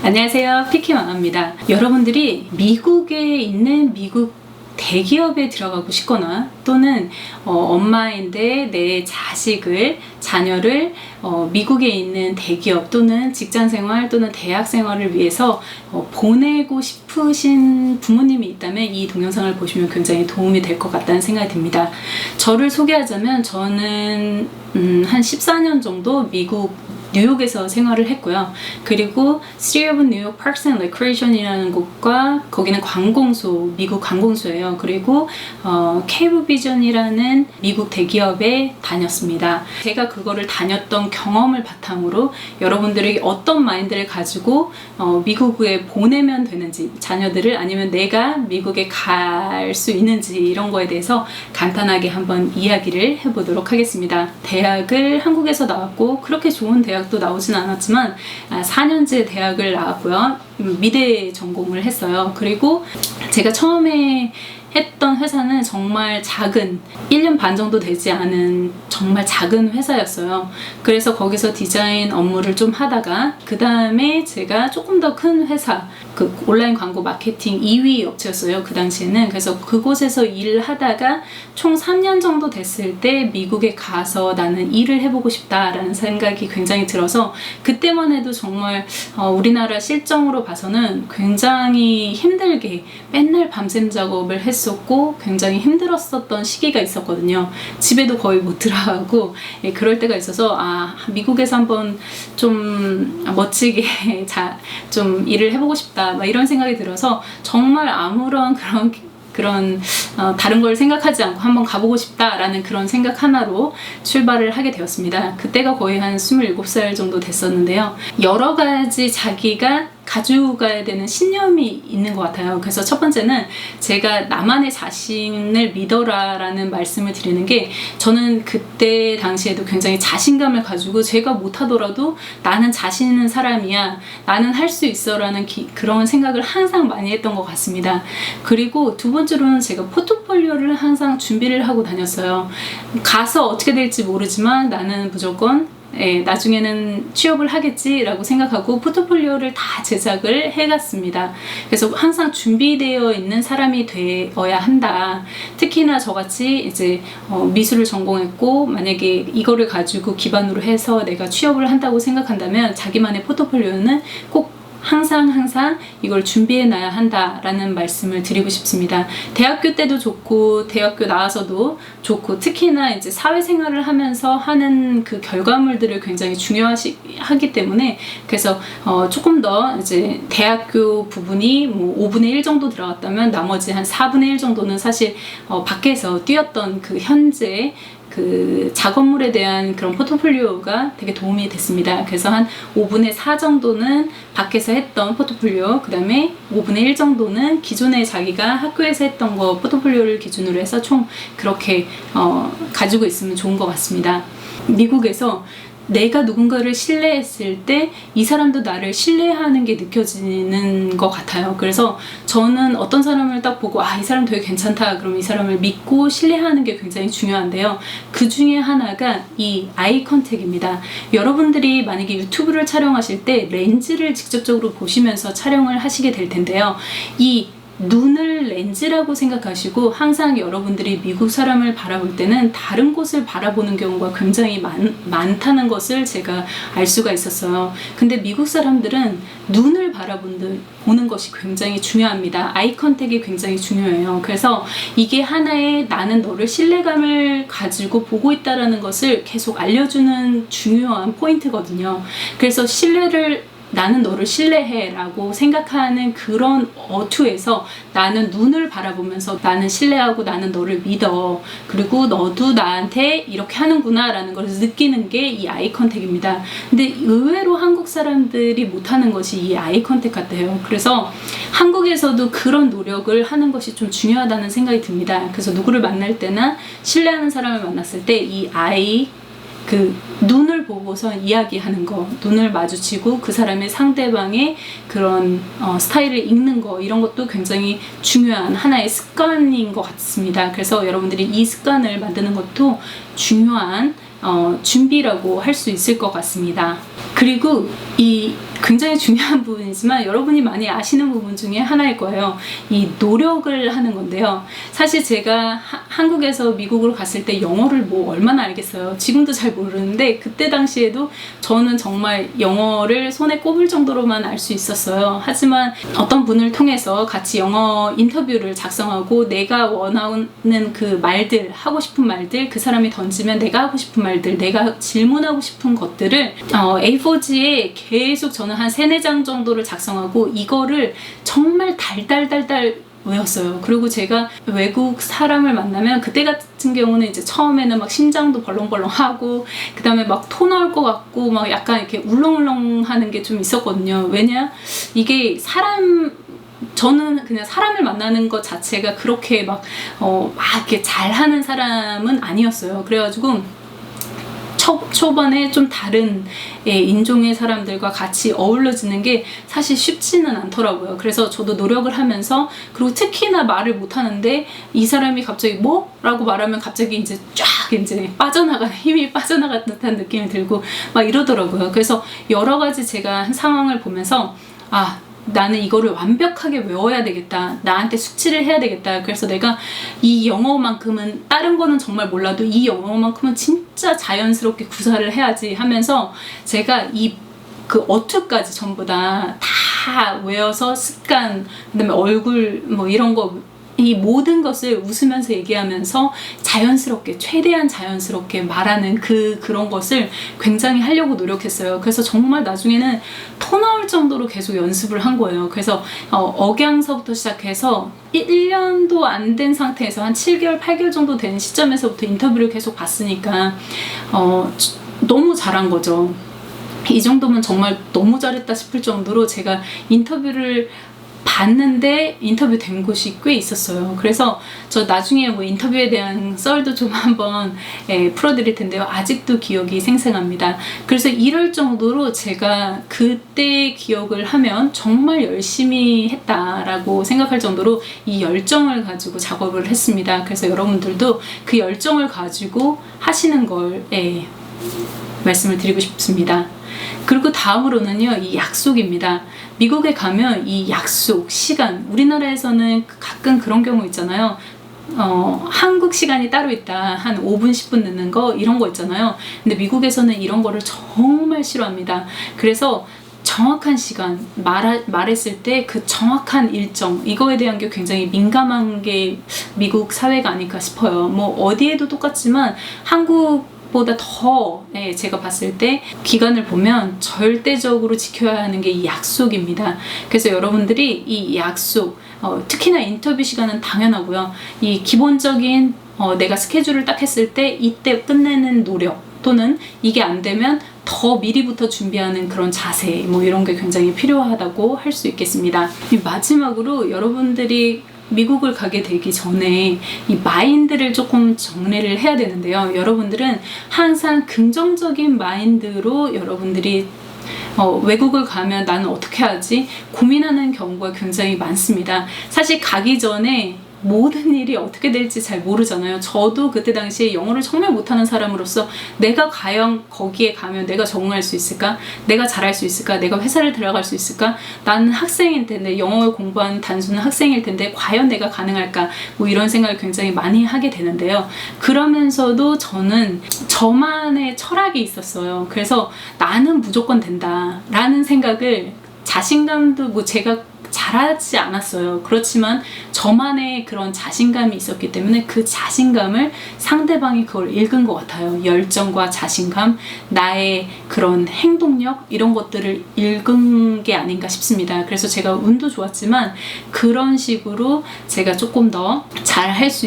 안녕하세요, 피키마마입니다. 여러분들이 미국에 있는 미국 대기업에 들어가고 싶거나 또는 엄마인데 내 자녀를 미국에 있는 대기업 또는 직장생활 또는 대학생활을 위해서 보내고 싶으신 부모님이 있다면 이 동영상을 보시면 굉장히 도움이 될 것 같다는 생각이 듭니다. 저를 소개하자면 저는 한 14년 정도 미국 뉴욕에서 생활을 했고요. 그리고 City of New York Parks and Recreation이라는 곳과 거기는 미국 관공서예요. 그리고 케이블비전이라는 미국 대기업에 다녔습니다. 제가 그거를 다녔던 경험을 바탕으로 여러분들이 어떤 마인드를 가지고 미국에 보내면 되는지, 자녀들을, 아니면 내가 미국에 갈 수 있는지 이런 거에 대해서 간단하게 한번 이야기를 해보도록 하겠습니다. 대학을 한국에서 나왔고 그렇게 좋은 대학도 나오진 않았지만 4년제 대학을 나왔고요. 미대 전공을 했어요. 그리고 제가 처음에 했던 회사는 정말 작은 1년 반 정도 되지 않은 정말 작은 회사였어요. 그래서 거기서 디자인 업무를 좀 하다가 그 다음에 제가 조금 더 큰 회사, 그 온라인 광고 마케팅 2위 업체였어요. 그 당시에는. 그래서 그곳에서 일을 하다가 총 3년 정도 됐을 때 미국에 가서 나는 일을 해보고 싶다라는 생각이 굉장히 들어서 그때만 해도 정말 우리나라 실정으로 봐서는 굉장히 힘들게 맨날 밤샘 작업을 했었고 굉장히 힘들었었던 시기가 있었거든요. 집에도 거의 못 들어가고 그럴 때가 있어서 미국에서 한번 좀 멋지게 좀 일을 해보고 싶다 막 이런 생각이 들어서 정말 아무런 그런 다른 걸 생각하지 않고 한번 가보고 싶다라는 그런 생각 하나로 출발을 하게 되었습니다. 그때가 거의 한 27살 정도 됐었는데요. 여러 가지 자기가 가지고 가야 되는 신념이 있는 것 같아요. 그래서 첫 번째는 제가 나만의 자신을 믿어라 라는 말씀을 드리는 게, 저는 그때 당시에도 굉장히 자신감을 가지고 제가 못하더라도 나는 자신 있는 사람이야, 나는 할 수 있어 라는 그런 생각을 항상 많이 했던 것 같습니다. 그리고 두 번째로는 제가 포트폴리오를 항상 준비를 하고 다녔어요. 가서 어떻게 될지 모르지만 나는 무조건 나중에는 취업을 하겠지라고 생각하고 포트폴리오를 다 제작을 해갔습니다. 그래서 항상 준비되어 있는 사람이 되어야 한다. 특히나 저같이 이제 미술을 전공했고 만약에 이거를 가지고 기반으로 해서 내가 취업을 한다고 생각한다면 자기만의 포트폴리오는 꼭 항상 이걸 준비해놔야 한다라는 말씀을 드리고 싶습니다. 대학교 때도 좋고 대학교 나와서도 좋고 특히나 이제 사회생활을 하면서 하는 그 결과물들을 굉장히 중요하기 때문에, 그래서 조금 더 이제 대학교 부분이 뭐 5분의 1 정도 들어갔다면 나머지 한 4분의 1 정도는 사실 밖에서 뛰었던 그 현재 그 작업물에 대한 그런 포트폴리오가 되게 도움이 됐습니다. 그래서 한 5분의 4 정도는 밖에서 했던 포트폴리오, 그 다음에 5분의 1 정도는 기존에 자기가 학교에서 했던 거 포트폴리오를 기준으로 해서 총 그렇게 가지고 있으면 좋은 것 같습니다. 미국에서 내가 누군가를 신뢰했을 때 이 사람도 나를 신뢰하는 게 느껴지는 것 같아요. 그래서 저는 어떤 사람을 딱 보고 이 사람 되게 괜찮다 그럼 이 사람을 믿고 신뢰하는 게 굉장히 중요한데요. 그 중에 하나가 이 아이 컨택입니다. 여러분들이 만약에 유튜브를 촬영하실 때 렌즈를 직접적으로 보시면서 촬영을 하시게 될 텐데요. 이 눈을 렌즈라고 생각하시고 항상 여러분들이 미국 사람을 바라볼 때는 다른 곳을 바라보는 경우가 굉장히 많다는 것을 제가 알 수가 있었어요. 근데 미국 사람들은 눈을 보는 것이 굉장히 중요합니다. 아이 컨택이 굉장히 중요해요. 그래서 이게 하나의 나는 너를 신뢰감을 가지고 보고 있다는 것을 계속 알려주는 중요한 포인트거든요. 그래서 나는 너를 신뢰해 라고 생각하는 그런 어투에서 나는 눈을 바라보면서 나는 신뢰하고 나는 너를 믿어, 그리고 너도 나한테 이렇게 하는구나 라는 걸 느끼는 게 이 아이 컨택입니다. 근데 의외로 한국 사람들이 못하는 것이 이 아이 컨택 같아요. 그래서 한국에서도 그런 노력을 하는 것이 좀 중요하다는 생각이 듭니다. 그래서 누구를 만날 때나 신뢰하는 사람을 만났을 때 이 눈을 보고서 이야기하는 거, 눈을 마주치고 그 사람의 상대방의 그런 스타일을 읽는 거, 이런 것도 굉장히 중요한 하나의 습관인 것 같습니다. 그래서 여러분들이 이 습관을 만드는 것도 중요한 준비라고 할 수 있을 것 같습니다. 그리고 이 굉장히 중요한 부분이지만 여러분이 많이 아시는 부분 중에 하나일 거예요. 이 노력을 하는 건데요. 사실 제가 한국에서 미국으로 갔을 때 영어를 뭐 얼마나 알겠어요. 지금도 잘 모르는데 그때 당시에도 저는 정말 영어를 손에 꼽을 정도로만 알 수 있었어요. 하지만 어떤 분을 통해서 같이 영어 인터뷰를 작성하고 내가 원하는 그 말들, 하고 싶은 말들, 그 사람이 던지면 내가 하고 싶은 말들, 내가 질문하고 싶은 것들을 A4지에 계속 저는 한 3-4장 정도를 작성하고 이거를 정말 달달달달 외웠어요. 그리고 제가 외국 사람을 만나면 그때 같은 경우는 이제 처음에는 막 심장도 벌렁벌렁하고 그 다음에 막 토 나올 것 같고 막 약간 이렇게 울렁울렁 하는 게 좀 있었거든요. 왜냐? 이게 저는 그냥 사람을 만나는 것 자체가 그렇게 막 이렇게 잘하는 사람은 아니었어요. 그래가지고 초반에 좀 다른 인종의 사람들과 같이 어울려지는 게 사실 쉽지는 않더라고요. 그래서 저도 노력을 하면서, 그리고 특히나 말을 못하는데 이 사람이 갑자기 뭐? 라고 말하면 갑자기 이제 쫙 이제 힘이 빠져나간 듯한 느낌이 들고 막 이러더라고요. 그래서 여러 가지 제가 한 상황을 보면서 나는 이거를 완벽하게 외워야 되겠다. 나한테 숙지를 해야 되겠다. 그래서 내가 이 영어만큼은, 다른 거는 정말 몰라도 이 영어만큼은 진짜 자연스럽게 구사를 해야지 하면서 제가 그 어투까지 전부 다 외워서 습관, 그다음에 얼굴 뭐 이런 거, 이 모든 것을 웃으면서 얘기하면서 자연스럽게, 최대한 자연스럽게 말하는 그런 것을 굉장히 하려고 노력했어요. 그래서 정말 나중에는 토 나올 정도로 계속 연습을 한 거예요. 그래서 억양서부터 시작해서 1년도 안 된 상태에서 한 7개월, 8개월 정도 된 시점에서부터 인터뷰를 계속 봤으니까 너무 잘한 거죠. 이 정도면 정말 너무 잘했다 싶을 정도로 제가 인터뷰를 봤는데 인터뷰 된 곳이 꽤 있었어요. 그래서 저 나중에 뭐 인터뷰에 대한 썰도 좀 한번 풀어드릴 텐데요. 아직도 기억이 생생합니다. 그래서 이럴 정도로 제가 그때 기억을 하면 정말 열심히 했다라고 생각할 정도로 이 열정을 가지고 작업을 했습니다. 그래서 여러분들도 그 열정을 가지고 하시는 걸 말씀을 드리고 싶습니다. 그리고 다음으로는요, 이 약속입니다. 미국에 가면 이 약속, 시간, 우리나라에서는 가끔 그런 경우 있잖아요. 한국 시간이 따로 있다. 한 5분, 10분 늦는 거, 이런 거 있잖아요. 근데 미국에서는 이런 거를 정말 싫어합니다. 그래서 정확한 시간, 말했을 때 그 정확한 일정, 이거에 대한 게 굉장히 민감한 게 미국 사회가 아닐까 싶어요. 뭐 어디에도 똑같지만 한국보다 더 제가 봤을 때 기간을 보면 절대적으로 지켜야 하는 게 이 약속입니다. 그래서 여러분들이 이 약속, 특히나 인터뷰 시간은 당연하고요. 이 기본적인 내가 스케줄을 딱 했을 때 이때 끝내는 노력, 또는 이게 안 되면 더 미리부터 준비하는 그런 자세, 뭐 이런 게 굉장히 필요하다고 할 수 있겠습니다. 마지막으로 여러분들이 미국을 가게 되기 전에 이 마인드를 조금 정리를 해야 되는데요. 여러분들은 항상 긍정적인 마인드로 여러분들이 외국을 가면 나는 어떻게 하지? 고민하는 경우가 굉장히 많습니다. 사실 가기 전에 모든 일이 어떻게 될지 잘 모르잖아요. 저도 그때 당시에 영어를 정말 못하는 사람으로서 내가 과연 거기에 가면 내가 적응할 수 있을까? 내가 잘할 수 있을까? 내가 회사를 들어갈 수 있을까? 나는 학생일 텐데, 영어를 공부하는 단순한 학생일 텐데 과연 내가 가능할까? 뭐 이런 생각을 굉장히 많이 하게 되는데요. 그러면서도 저는 저만의 철학이 있었어요. 그래서 나는 무조건 된다 라는 생각을, 자신감도 뭐 제가 잘하지 않았어요. 그렇지만 저만의 그런 자신감이 있었기 때문에 그 자신감을 상대방이 그걸 읽은 것 같아요. 열정과 자신감, 나의 그런 행동력, 이런 것들을 읽은 게 아닌가 싶습니다. 그래서 제가 운도 좋았지만 그런 식으로 제가 조금 더 잘 할 수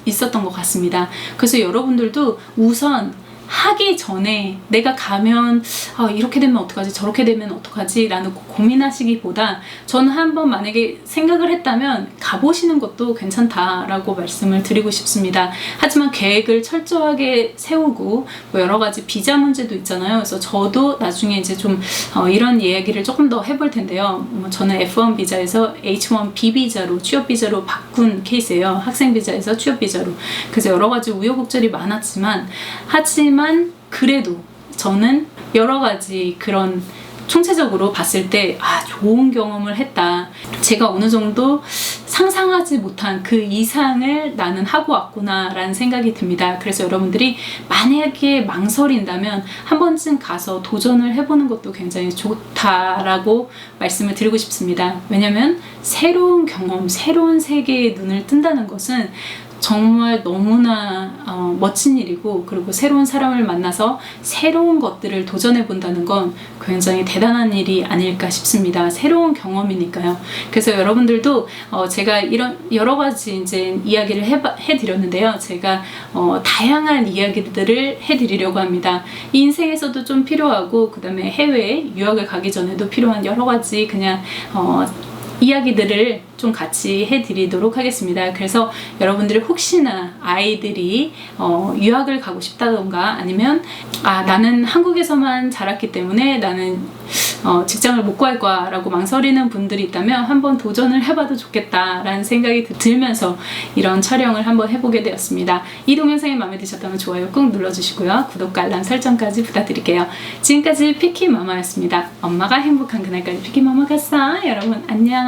있었던 것 같습니다. 그래서 여러분들도 우선 하기 전에 내가 가면 이렇게 되면 어떡하지, 저렇게 되면 어떡하지 라는 고민하시기보다, 저는 한번 만약에 생각을 했다면 가보시는 것도 괜찮다라고 말씀을 드리고 싶습니다. 하지만 계획을 철저하게 세우고, 뭐 여러 가지 비자 문제도 있잖아요. 그래서 저도 나중에 이제 좀 이런 이야기를 조금 더 해볼 텐데요. 저는 F1 비자에서 H1B 비자로, 취업 비자로 바꾼 케이스예요. 학생 비자에서 취업 비자로. 그래서 여러 가지 우여곡절이 많았지만, 하지만 그래도 저는 여러 가지 그런 총체적으로 봤을 때 좋은 경험을 했다. 제가 어느 정도 상상하지 못한 그 이상을 나는 하고 왔구나 라는 생각이 듭니다. 그래서 여러분들이 만약에 망설인다면 한 번쯤 가서 도전을 해보는 것도 굉장히 좋다라고 말씀을 드리고 싶습니다. 왜냐면 새로운 경험, 새로운 세계에 눈을 뜬다는 것은 정말 너무나 멋진 일이고, 그리고 새로운 사람을 만나서 새로운 것들을 도전해 본다는 건 굉장히 대단한 일이 아닐까 싶습니다. 새로운 경험이니까요. 그래서 여러분들도 제가 이런 여러 가지 이제 이야기를 해드렸는데요. 제가 다양한 이야기들을 해드리려고 합니다. 이 인생에서도 좀 필요하고, 그 다음에 해외에 유학을 가기 전에도 필요한 여러 가지 그냥 이야기들을 좀 같이 해드리도록 하겠습니다. 그래서 여러분들이 혹시나 아이들이 유학을 가고 싶다던가, 아니면 나는 한국에서만 자랐기 때문에 나는 직장을 못 구할 거야 라고 망설이는 분들이 있다면 한번 도전을 해봐도 좋겠다라는 생각이 들면서 이런 촬영을 한번 해보게 되었습니다. 이 동영상이 마음에 드셨다면 좋아요 꾹 눌러주시고요. 구독과 알람 설정까지 부탁드릴게요. 지금까지 피키마마였습니다. 엄마가 행복한 그날까지 피키마마 갔어. 여러분 안녕.